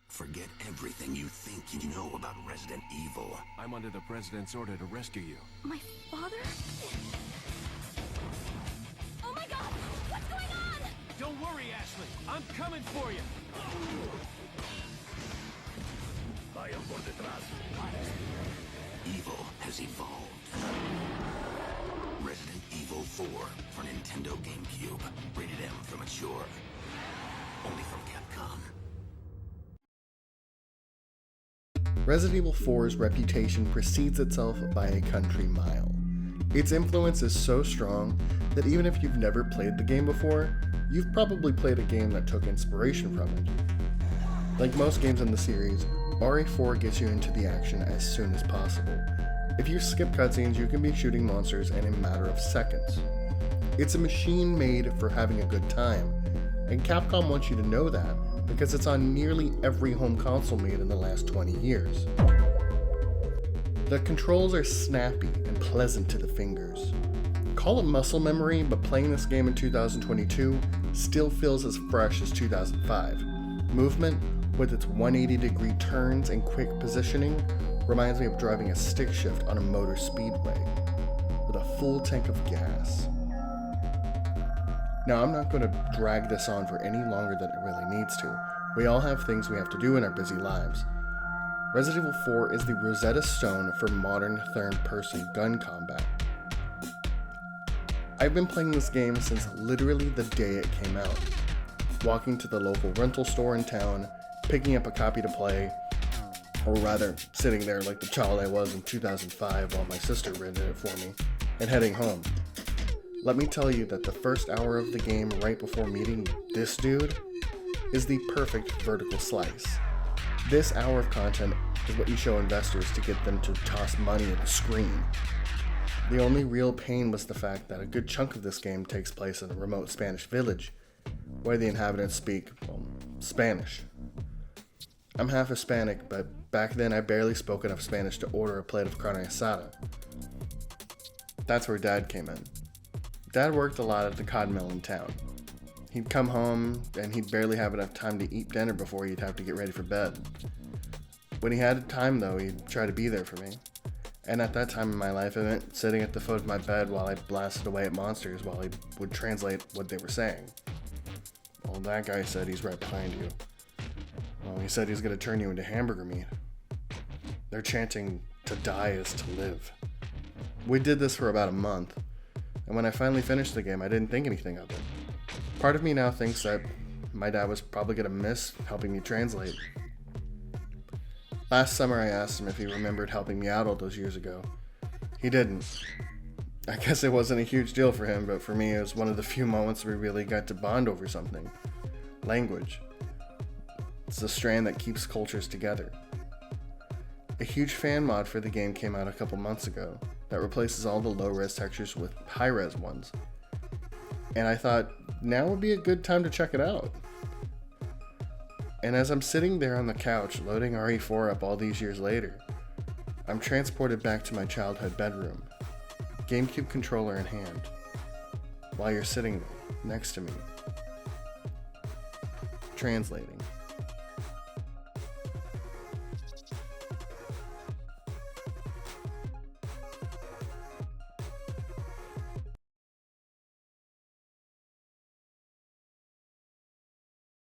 Forget everything you think you know about Resident Evil. I'm under the President's order to rescue you. My father? Oh my god! What's going on? Don't worry, Ashley. I'm coming for you. Evil has evolved. Resident Evil 4 for Nintendo GameCube. Rated M for mature. Only from Capcom. Resident Evil 4's reputation precedes itself by a country mile. Its influence is so strong that even if you've never played the game before, you've probably played a game that took inspiration from it. Like most games in the series, RE4 gets you into the action as soon as possible. If you skip cutscenes, you can be shooting monsters in a matter of seconds. It's a machine made for having a good time, and Capcom wants you to know that because it's on nearly every home console made in the last 20 years. The controls are snappy and pleasant to the fingers. Call it muscle memory, but playing this game in 2022 still feels as fresh as 2005. Movement, with its 180-degree turns and quick positioning, reminds me of driving a stick shift on a motor speedway with a full tank of gas. Now, I'm not going to drag this on for any longer than it really needs to. We all have things we have to do in our busy lives. Resident Evil 4 is the Rosetta Stone for modern third-person gun combat. I've been playing this game since literally the day it came out. Walking to the local rental store in town, picking up a copy to play, or rather, sitting there like the child I was in 2005 while my sister rented it for me, and heading home. Let me tell you that the first hour of the game right before meeting this dude is the perfect vertical slice. This hour of content is what you show investors to get them to toss money at the screen. The only real pain was the fact that a good chunk of this game takes place in a remote Spanish village, where the inhabitants speak, Spanish. I'm half Hispanic, but back then I barely spoke enough Spanish to order a plate of carne asada. That's where Dad came in. Dad worked a lot at the cod mill in town. He'd come home, and he'd barely have enough time to eat dinner before he'd have to get ready for bed. When he had time, though, he'd try to be there for me. And at that time in my life, it meant sitting at the foot of my bed while I blasted away at monsters while he would translate what they were saying. Well, that guy said he's right behind you. Well, he said he's going to turn you into hamburger meat. They're chanting, to die is to live. We did this for about a month. And when I finally finished the game, I didn't think anything of it. Part of me now thinks that my dad was probably going to miss helping me translate. Last summer I asked him if he remembered helping me out all those years ago. He didn't. I guess it wasn't a huge deal for him, but for me it was one of the few moments we really got to bond over something. Language. It's the strand that keeps cultures together. A huge fan mod for the game came out a couple months ago that replaces all the low-res textures with high-res ones. And I thought, now would be a good time to check it out. And as I'm sitting there on the couch loading RE4 up all these years later, I'm transported back to my childhood bedroom, GameCube controller in hand, while you're sitting there next to me, translating.